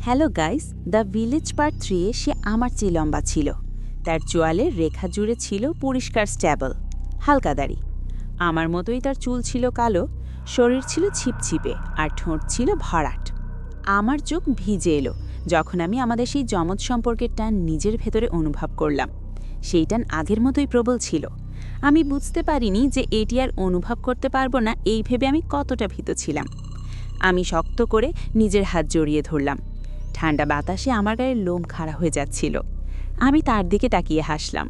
Hello guys, the village part 3-এ সে আমার চেয়ে লম্বা ছিল। তার চোয়ালের রেখা জুড়ে ছিল পরিষ্কার স্ট্যাবল, হালকা দাড়ি। আমার মতোই তার চুল ছিল কালো, শরীর ছিল ছিপছিপে আর ঠোঁট ছিল ভরাট। আমার চোখ ভিজে এলো যখন আমি আমাদের সেই যমজ সম্পর্কের টান নিজের ভেতরে অনুভব করলাম। সেই টান আগের মতোই প্রবল ছিল। আমি বুঝতে পারিনি যে এটি আর অনুভব করতে পারবো না, এই ভেবে আমি কতটা ভীত ছিলাম। আমি শক্ত করে নিজের হাত জড়িয়ে ধরলাম। ঠান্ডা বাতাসে আমার গায়ের লোম খাড়া হয়ে যাচ্ছিল। আমি তার দিকে তাকিয়ে হাসলাম।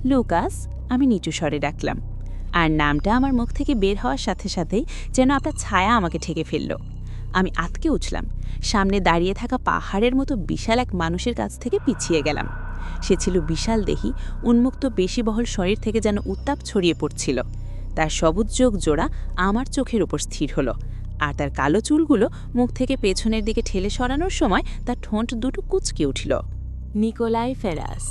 লুকাস, আমি নিচু স্বরে ডাকলাম। আর নামটা আমার মুখ থেকে বের হওয়ার সাথে সাথেই যেন একটা ছায়া আমাকে ঠেকে ফেলল। আমি আতকে উঠলাম। সামনে দাঁড়িয়ে থাকা পাহাড়ের মতো বিশাল এক মানুষের কাছ থেকে পিছিয়ে গেলাম। সে ছিল বিশাল দেহি, উন্মুক্ত পেশিবহল শরীর থেকে যেন উত্তাপ ছড়িয়ে পড়ছিল। তার সবুজ চোখ জোড়া আমার চোখের উপর স্থির হলো, আর তার কালো চুলগুলো মুখ থেকে পেছনের দিকে ঠেলে সরানোর সময় তার ঠোঁট দুটো কুঁচকে উঠল। Nikolai ferrous.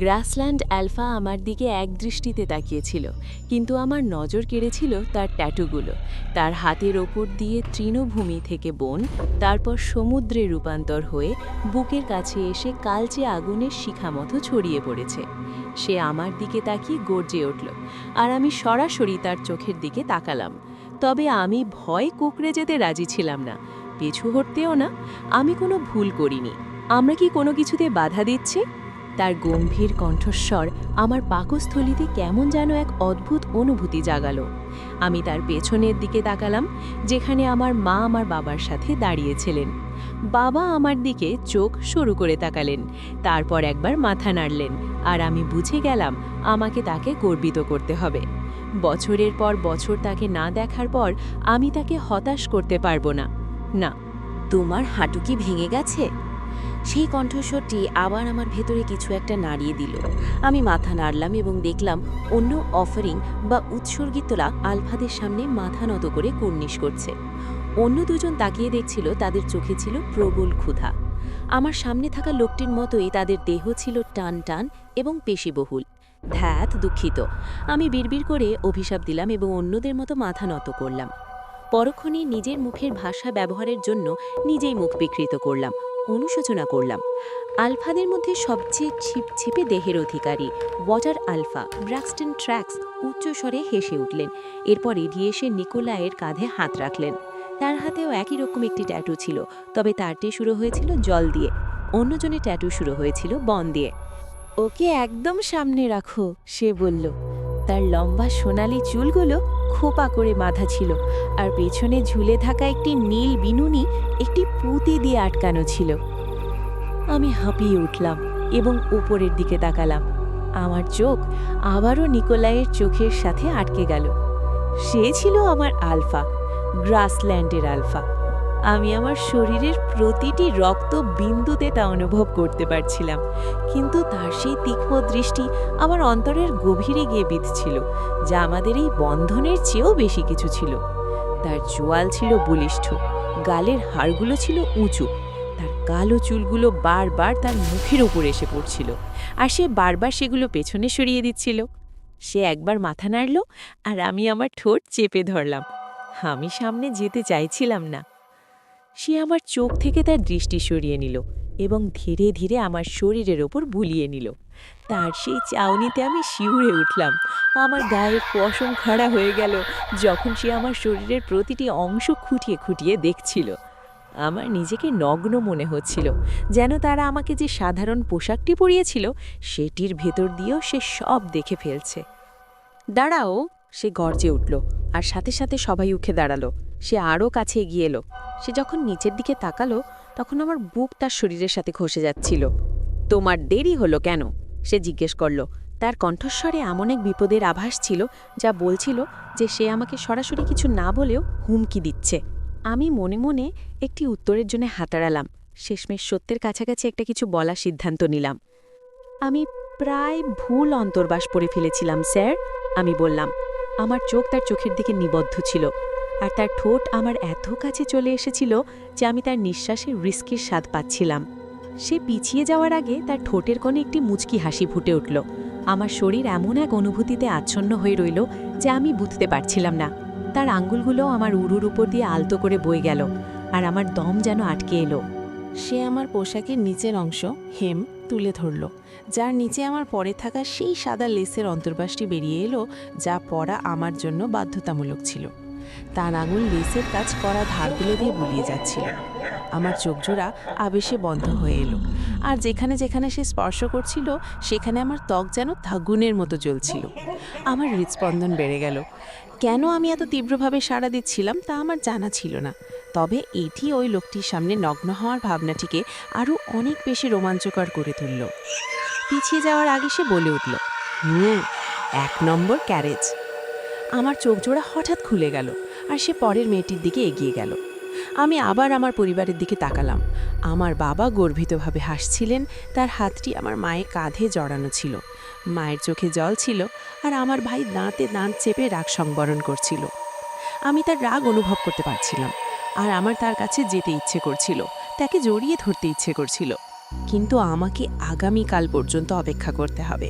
গ্রাসল্যান্ড অ্যালফা আমার দিকে একদৃষ্টিতে তাকিয়েছিল, কিন্তু আমার নজর কেড়েছিল তার ট্যাটুগুলো। তার হাতের ওপর দিয়ে তৃণভূমি থেকে বন, তারপর সমুদ্রে রূপান্তর হয়ে বুকের কাছে এসে কালচে আগুনের শিখা মতো ছড়িয়ে পড়েছে। সে আমার দিকে তাকিয়ে গর্জে উঠল, আর আমি সরাসরি তার চোখের দিকে তাকালাম। তবে আমি ভয় কুঁকড়ে যেতে রাজি ছিলাম না, পিছু হটতেও না। আমি কোনো ভুল করিনি। আমরা কি কোনো কিছুতে বাধা দিচ্ছি? তার গম্ভীর কণ্ঠস্বর আমার পাকস্থলীতে কেমন যেন এক অদ্ভুত অনুভূতি জাগালো। আমি তার পেছনের দিকে তাকালাম, যেখানে আমার মা আমার বাবার সাথে দাঁড়িয়েছিলেন। বাবা আমার দিকে চোখ সরু করে তাকালেন, তারপর একবার মাথা নাড়লেন, আর আমি বুঝে গেলাম আমাকে তাকে গর্বিত করতে হবে। বছরের পর বছর তাকে না দেখার পর আমি তাকে হতাশ করতে পারবো না। না। তোমার হাঁটু কি ভেঙে গেছে? সেই কণ্ঠস্বরটি আবার আমার ভেতরে কিছু একটা নাড়িয়ে দিল। আমি মাথা নাড়লাম এবং দেখলাম অন্য অফারিং বা উৎসর্গিতরা আলফাদের সামনে মাথা নত করে কুর্নিশ করছে। অন্য দুজন তাকিয়ে দেখছিল, তাদের চোখে ছিল প্রবল ক্ষুধা। আমার সামনে থাকা লোকটির মতোই তাদের দেহ ছিল টান টান এবং পেশিবহুল। ধ্যাত, দুঃখিত, আমি বিড়বিড় করে অভিশাপ দিলাম এবং অন্যদের মতো মাথা নত করলাম। পরক্ষণে নিজের মুখের ভাষা ব্যবহারের জন্য নিজেই মুখ বিকৃত করলাম, অনুশোচনা করলাম। আলফাদের মধ্যে সবচেয়ে ছিপছিপে দেহের অধিকারী ওয়াটার আলফা ব্র্যাক্সটন ট্র্যাক্স উচ্চস্বরে হেসে উঠলেন। এরপর এগিয়ে এসে নিকোলাইয়ের কাঁধে হাত রাখলেন। তার হাতেও একই রকম একটি ট্যাটু ছিল, তবে তারটি শুরু হয়েছিল জল দিয়ে, অন্যজনের ট্যাটু শুরু হয়েছিল বন দিয়ে। ওকে একদম সামনে রাখো, সে বলল। তার লম্বা সোনালি চুলগুলো খোপা করে বাঁধা ছিল, আর পেছনে ঝুলে থাকা একটি নীল বিনুনি একটি পুঁতি দিয়ে আটকানো ছিল। আমি হাঁপিয়ে উঠলাম এবং উপরের দিকে তাকালাম। আমার চোখ আবারও নিকোলাইয়ের চোখের সাথে আটকে গেল। সে ছিল আমার আলফা, গ্রাসল্যান্ডের আলফা। আমি আমার শরীরের প্রতিটি রক্ত বিন্দুতে তা অনুভব করতে পারছিলাম, কিন্তু তার সেই তীক্ষ্ণ দৃষ্টি আমার অন্তরের গভীরে গিয়ে বিঁধছিল, যা আমাদের এই বন্ধনের চেয়েও বেশি কিছু ছিল। তার চোয়াল ছিল বলিষ্ঠ, গালের হাড়গুলো ছিল উঁচু, তার কালো চুলগুলো বারবার তার মুখের উপর এসে পড়ছিল, আর সে বারবার সেগুলো পেছনে সরিয়ে দিচ্ছিল। সে একবার মাথা নাড়ল, আর আমি আমার ঠোঁট চেপে ধরলাম। আমি সামনে যেতে চাইছিলাম না। সে আমার চোখ থেকে তার দৃষ্টি সরিয়ে নিল এবং ধীরে ধীরে আমার শরীরের ওপর বুলিয়ে নিল। তার সেই চাউনিতে আমি শিউরে উঠলাম। আমার গায়ের পশম খাড়া হয়ে গেল যখন সে আমার শরীরের প্রতিটি অংশ খুঁটিয়ে খুঁটিয়ে দেখছিল। আমার নিজেকে নগ্ন মনে হচ্ছিল, যেন তারা আমাকে যে সাধারণ পোশাকটি পরিয়েছিল সেটির ভেতর দিয়েও সে সব দেখে ফেলছে। দাঁড়াও, সে গর্জে উঠল, আর সাথে সাথে সবাই উঠে দাঁড়ালো। সে আরও কাছে এগিয়ে এলো। সে যখন নিচের দিকে তাকালো, তখন আমার বুক তার শরীরের সাথে ঘষে যাচ্ছিল। তোমার দেরি হলো কেন? সে জিজ্ঞেস করল। তার কণ্ঠস্বরে এমন এক বিপদের আভাস ছিল যা বলছিল যে সে আমাকে সরাসরি কিছু না বলেও হুমকি দিচ্ছে। আমি মনে মনে একটি উত্তরের জন্য হাতাড়ালাম। শেষমেশ সত্যের কাছাকাছি একটা কিছু বলার সিদ্ধান্ত নিলাম। আমি প্রায় ভুল অন্তর্বাস পড়ে ফেলেছিলাম, স্যার, আমি বললাম। আমার চোখ তার চোখের দিকে নিবদ্ধ ছিল, আর তার ঠোঁট আমার এত কাছে চলে এসেছিল যে আমি তার নিঃশ্বাসের রিস্কের স্বাদ পাচ্ছিলাম। সে পিছিয়ে যাওয়ার আগে তার ঠোঁটের কোণে একটি মুচকি হাসি ফুটে উঠল। আমার শরীর এমন এক অনুভূতিতে আচ্ছন্ন হয়ে রইল যে আমি বুঝতে পারছিলাম না। তার আঙ্গুলগুলো আমার উরুর উপর দিয়ে আলতো করে বয়ে গেল, আর আমার দম যেন আটকে এলো। সে আমার পোশাকের নিচের অংশ হেম তুলে ধরল, যার নিচে আমার পরে থাকা সেই সাদা লেসের অন্তর্বাসটি বেরিয়ে এলো, যা পরা আমার জন্য বাধ্যতামূলক ছিল। তার আঙুল লেসের কাজ করা ধারগুলো দিয়ে বুলিয়ে যাচ্ছিল। আমার চোখজোড়া আবেশে বন্ধ হয়ে এলো, আর যেখানে যেখানে সে স্পর্শ করছিল সেখানে আমার ত্বক যেন আগুনের মতো জ্বলছিল। আমার হৃদস্পন্দন বেড়ে গেল। কেন আমি এত তীব্রভাবে সাড়া দিচ্ছিলাম তা আমার জানা ছিল না, তবে এটি ওই লোকটির সামনে নগ্ন হওয়ার ভাবনাটিকে আরও অনেক বেশি রোমাঞ্চকর করে তুলল। পিছিয়ে যাওয়ার আগে সে বলে উঠল, 1 নম্বর ক্যারেজ। আমার চোখজোড়া হঠাৎ খুলে গেল, আর সে পরের মেয়েটির দিকে এগিয়ে গেল। আমি আবার আমার পরিবারের দিকে তাকালাম। আমার বাবা গর্বিতভাবে হাসছিলেন, তার হাতটি আমার মায়ের কাঁধে জড়ানো ছিল। মায়ের চোখে জল ছিল, আর আমার ভাই দাঁতে দাঁত চেপে রাগ সংবরণ করছিল। আমি তার রাগ অনুভব করতে পারছিলাম, আর আমার তার কাছে যেতে ইচ্ছে করছিল, তাকে জড়িয়ে ধরতে ইচ্ছে করছিল। কিন্তু আমাকে আগামীকাল পর্যন্ত অপেক্ষা করতে হবে।